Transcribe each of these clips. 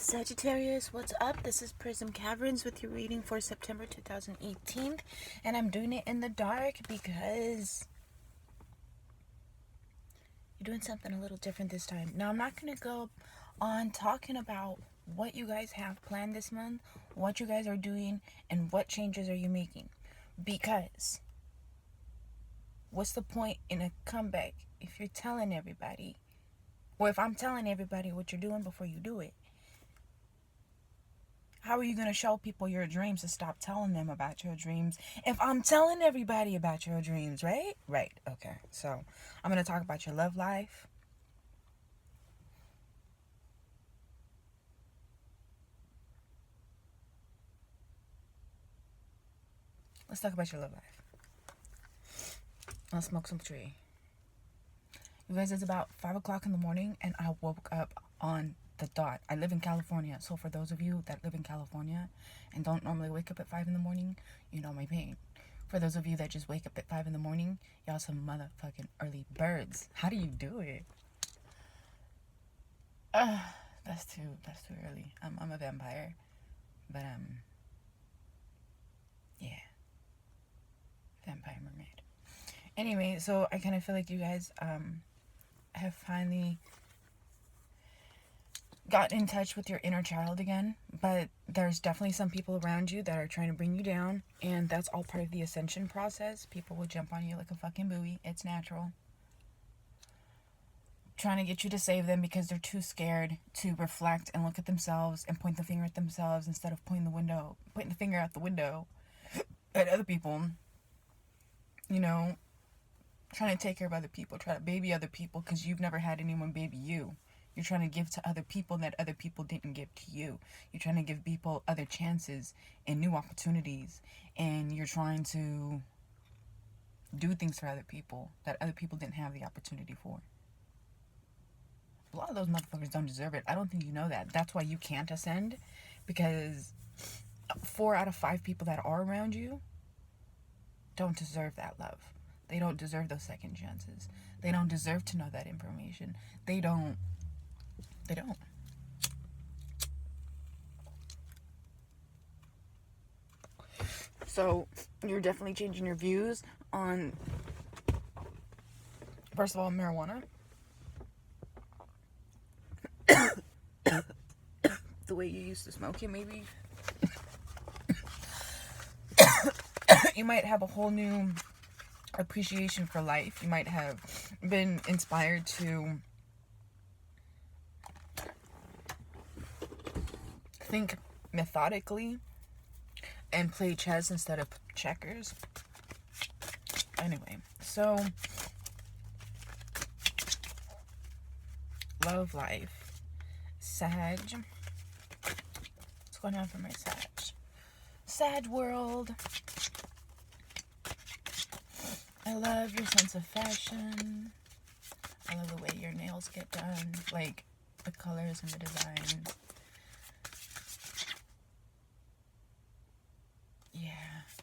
Sagittarius, what's up? This is Prism Caverns with your reading for September 2018, and I'm doing it in the dark because you're doing something a little different this time. Now, I'm not going to go on talking about what you guys have planned this month, what you guys are doing, and what changes are you making, because what's the point in a comeback if you're telling everybody, or if I'm telling everybody what you're doing before you do it? How are you going to show people your dreams to stop telling them about your dreams if I'm telling everybody about your dreams, right? Right. Okay. So I'm going to talk about your love life. Let's talk about your love life. Let's smoke some tree. You guys, it's about 5 o'clock in the morning and I woke up on the dot. I live in California. So for those of you that live in California and don't normally wake up at 5 in the morning, you know my pain. For those of you that just wake up at 5 in the morning, y'all some motherfucking early birds. How do you do it? That's too early. I'm a vampire. But yeah. Vampire mermaid. Anyway, so I kind of feel like you guys have finally gotten in touch with your inner child again, but there's definitely some people around you that are trying to bring you down, and that's all part of the ascension process. People will jump on you like a fucking buoy. It's natural. Trying to get you to save them because they're too scared to reflect and look at themselves and point the finger at themselves instead of pointing the finger out the window at other people. You know, trying to take care of other people, try to baby other people because you've never had anyone baby you. You're trying to give to other people that other people didn't give to you. You're trying to give people other chances and new opportunities. And you're trying to do things for other people that other people didn't have the opportunity for. A lot of those motherfuckers don't deserve it. I don't think you know that. That's why you can't ascend. Because 4 out of 5 people that are around you don't deserve that love. They don't deserve those second chances. They don't deserve to know that information. They don't. So you're definitely changing your views on, first of all, marijuana. The way you used to smoke it, maybe. You might have a whole new appreciation for life. You might have been inspired to think methodically and play chess instead of checkers. Anyway, so love life. Sag. What's going on for my Sag? Sag world. I love your sense of fashion. I love the way your nails get done. Like the colors and the designs. Yeah.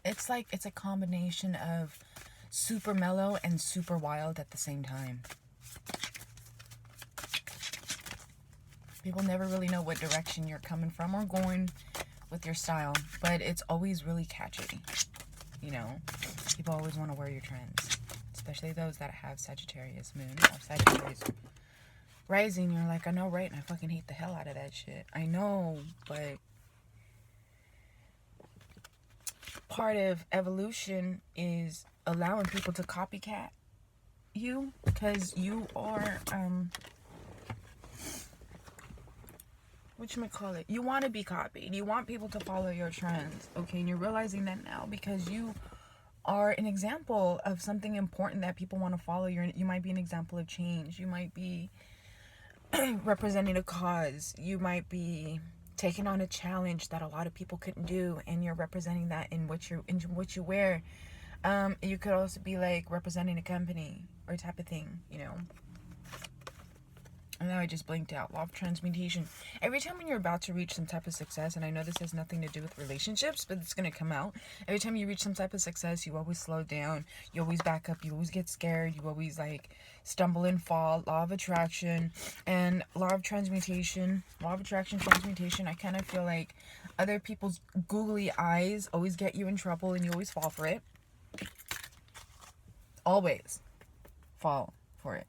It's like it's a combination of super mellow and super wild at the same time. People never really know what direction you're coming from or going with your style, but it's always really catchy. You know, people always want to wear your trends, especially those that have Sagittarius moon or Sagittarius rising. You're like, I know, right? And I fucking hate the hell out of that shit. I know, but part of evolution is allowing people to copycat you because you are whatchamacallit, you want to be copied. You want people to follow your trends, okay? And you're realizing that now because you are an example of something important that people want to follow. You might be an example of change. You might be representing a cause. You might be taking on a challenge that a lot of people couldn't do, and you're representing that in what you wear. You could also be like representing a company or type of thing, you know. And now I just blinked out. Law of transmutation. Every time when you're about to reach some type of success, and I know this has nothing to do with relationships, but it's going to come out. Every time you reach some type of success, you always slow down. You always back up. You always get scared. You always like stumble and fall. Law of attraction and law of transmutation. Law of attraction, transmutation. I kind of feel like other people's googly eyes always get you in trouble and you always fall for it. Always fall for it.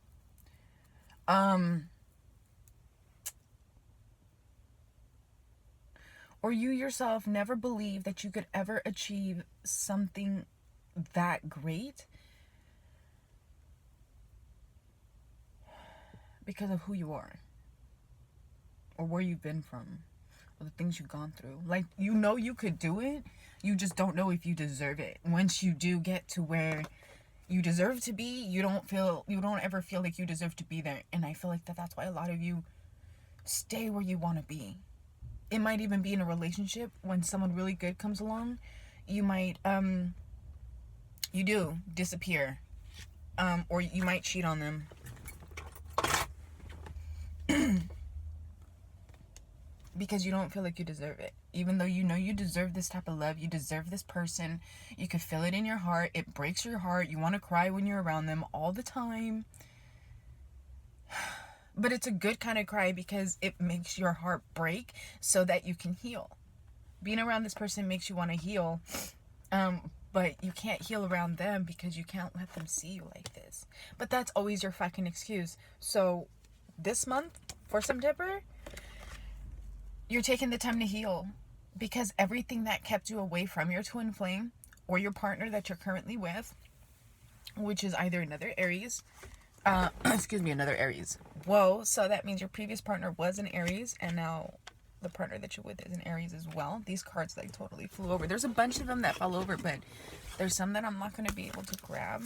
Or you yourself never believe that you could ever achieve something that great because of who you are or where you've been from or the things you've gone through. Like, you know you could do it, you just don't know if you deserve it. Once you do get to where you deserve to be, you don't ever feel like you deserve to be there. And I feel like that's why a lot of you stay where you want to be. It might even be in a relationship. When someone really good comes along, you might you do disappear, or you might cheat on them. Because you don't feel like you deserve it. Even though you know you deserve this type of love, you deserve this person, you could feel it in your heart, it breaks your heart, you want to cry when you're around them all the time. But it's a good kind of cry because it makes your heart break so that you can heal. Being around this person makes you want to heal, but you can't heal around them because you can't let them see you like this. But that's always your fucking excuse. So this month, for September, you're taking the time to heal, because everything that kept you away from your twin flame or your partner that you're currently with, which is either another Aries, another Aries. Whoa, so that means your previous partner was an Aries, and now the partner that you're with is an Aries as well. These cards like totally flew over. There's a bunch of them that fell over, but there's some that I'm not going to be able to grab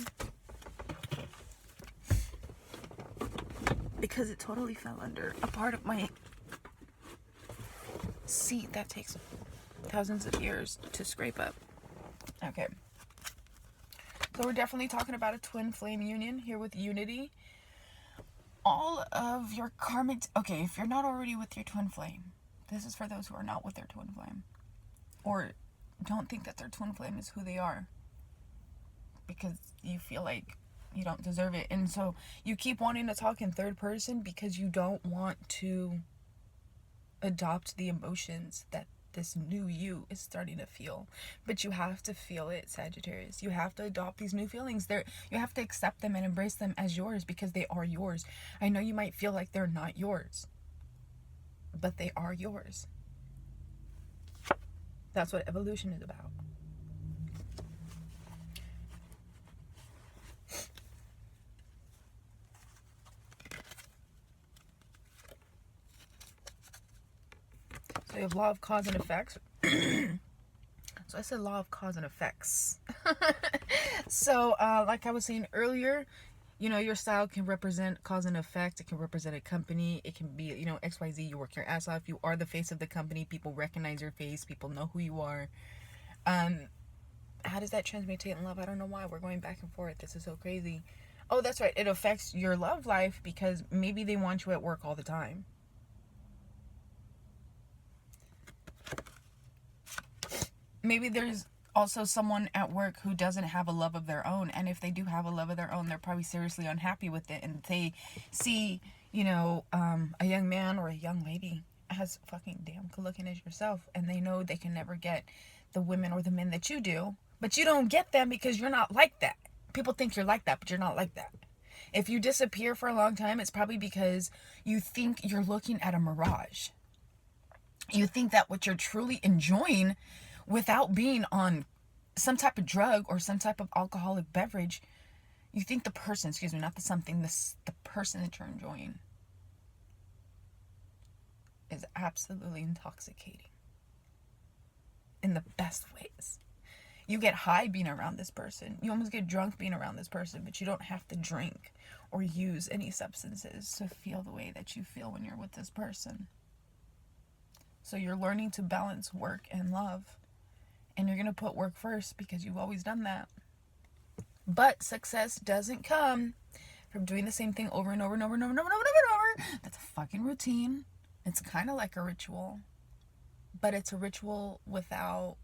because it totally fell under a part of my seat that takes thousands of years to scrape up. Okay. So we're definitely talking about a twin flame union here with Unity. All of your karmic... Okay, if you're not already with your twin flame, this is for those who are not with their twin flame, or don't think that their twin flame is who they are because you feel like you don't deserve it. And so you keep wanting to talk in third person because you don't want to adopt the emotions that this new you is starting to feel. But you have to feel it, Sagittarius. You have to adopt these new feelings. You have to accept them and embrace them as yours because they are yours. I know you might feel like they're not yours, but they are yours. That's what evolution is about. So you have law of cause and effects. So I said law of cause and effects. So like I was saying earlier, you know, your style can represent cause and effect. It can represent a company. It can be, you know, XYZ. You work your ass off. You are the face of the company. People recognize your face. People know who you are. How does that transmutate in love? I don't know why we're going back and forth. This is so crazy. Oh, that's right. It affects your love life because maybe they want you at work all the time. Maybe there's also someone at work who doesn't have a love of their own, and if they do have a love of their own, they're probably seriously unhappy with it, and they see, you know, a young man or a young lady as fucking damn good looking as yourself, and they know they can never get the women or the men that you do, but you don't get them because you're not like that. People think you're like that, but you're not like that. If you disappear for a long time, it's probably because you think you're looking at a mirage. You think that what you're truly enjoying without being on some type of drug or some type of alcoholic beverage, you think the person, not the something, the person that you're enjoying is absolutely intoxicating in the best ways. You get high being around this person. You almost get drunk being around this person, but you don't have to drink or use any substances to feel the way that you feel when you're with this person. So you're learning to balance work and love. And you're going to put work first because you've always done that. But success doesn't come from doing the same thing over and over and over and over and over and over and over. That's a fucking routine. It's kind of like a ritual, but it's a ritual without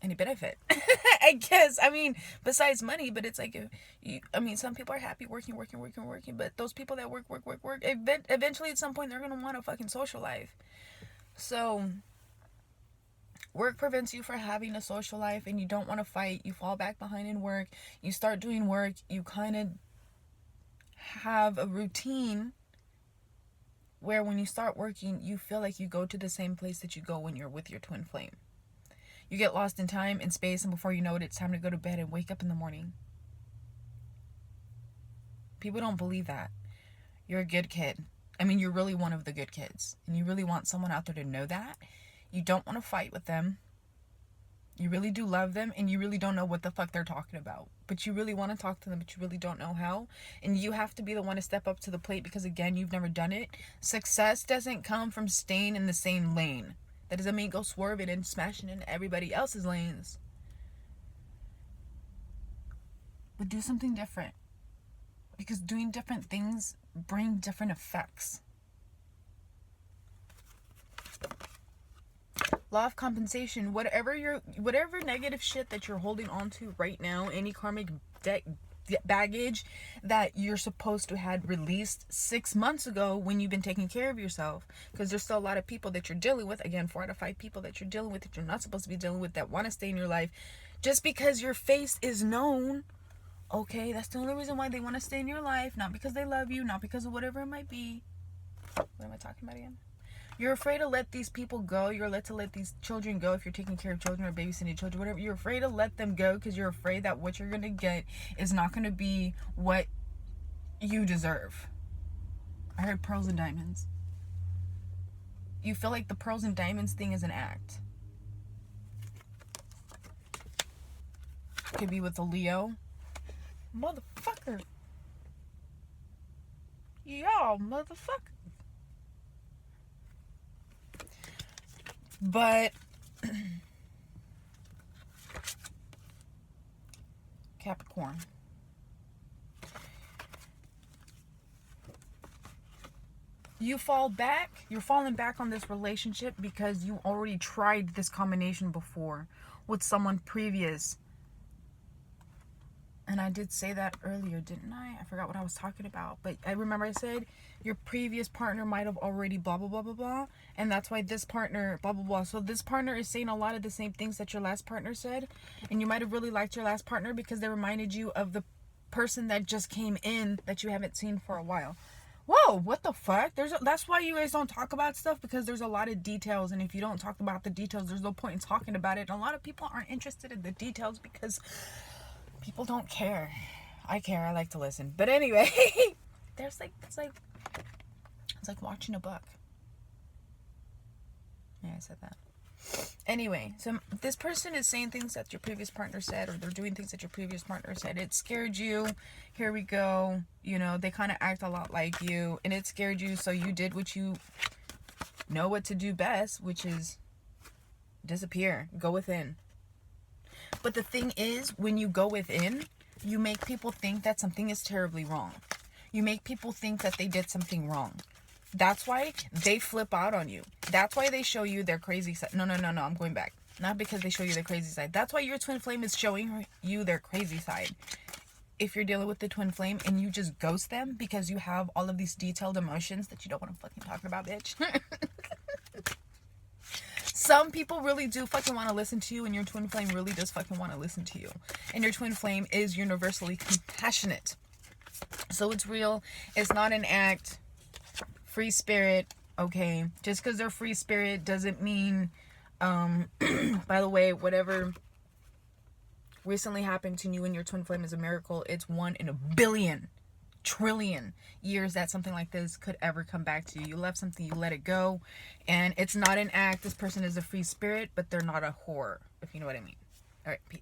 any benefit. I guess. I mean, besides money, but it's like, some people are happy working, but those people that work, eventually at some point they're going to want a fucking social life. So, work prevents you from having a social life, and you don't want to fight. You fall back behind in work. You start doing work. You kind of have a routine where when you start working, you feel like you go to the same place that you go when you're with your twin flame. You get lost in time and space, and before you know it, it's time to go to bed and wake up in the morning. People don't believe that. You're a good kid. I mean, you're really one of the good kids. And you really want someone out there to know that. You don't want to fight with them. You really do love them, and you really don't know what the fuck they're talking about. But you really want to talk to them, but you really don't know how. And you have to be the one to step up to the plate because, again, you've never done it. Success doesn't come from staying in the same lane. That doesn't mean go swerving and smashing into everybody else's lanes. But do something different. Because doing different things bring different effects. Law of compensation. Whatever negative shit that you're holding on to right now, any karmic baggage that you're supposed to had released 6 months ago when you've been taking care of yourself, because there's still a lot of people that you're dealing with, again, 4 out of 5 people that you're dealing with that you're not supposed to be dealing with, that want to stay in your life just because your face is known. Okay, that's the only reason why they want to stay in your life, not because they love you, not because of whatever it might be. What am I talking about again? You're afraid to let these people go. You're to let these children go if you're taking care of children or babysitting children, whatever. You're afraid to let them go because you're afraid that what you're going to get is not going to be what you deserve. I heard pearls and diamonds. You feel like the pearls and diamonds thing is an act. Could be with a Leo. Motherfucker. Y'all, motherfucker. But Capricorn. You're falling back on this relationship because you already tried this combination before with someone previous. And I did say that earlier, didn't I? I forgot what I was talking about. But I remember I said your previous partner might have already blah, blah, blah, blah, blah. And that's why this partner, blah, blah, blah. So this partner is saying a lot of the same things that your last partner said. And you might have really liked your last partner because they reminded you of the person that just came in that you haven't seen for a while. Whoa, what the fuck? That's why you guys don't talk about stuff, because there's a lot of details. And if you don't talk about the details, there's no point in talking about it. And a lot of people aren't interested in the details because people don't care. I care. I like to listen. But anyway, it's like watching a book. Yeah, I said that. Anyway, so this person is saying things that your previous partner said, or they're doing things that your previous partner said. It scared you. Here we go. You know, they kind of act a lot like you, and it scared you, so you did what you know what to do best, which is disappear. Go within. But the thing is, when you go within, you make people think that something is terribly wrong. You make people think that they did something wrong. That's why they flip out on you. That's why they show you their crazy side. No, I'm going back. Not because they show you their crazy side. That's why your twin flame is showing you their crazy side. If you're dealing with the twin flame and you just ghost them because you have all of these detailed emotions that you don't want to fucking talk about, bitch. Some people really do fucking want to listen to you, and your twin flame really does fucking want to listen to you. And your twin flame is universally compassionate. So it's real. It's not an act. Free spirit, okay? Just because they're free spirit doesn't mean, by the way, whatever recently happened to you and your twin flame is a miracle. It's 1 in a billion, trillion years that something like this could ever come back to you. You left something, you let it go, and it's not an act. This person is a free spirit, but they're not a whore, if you know what I mean. All right, peace.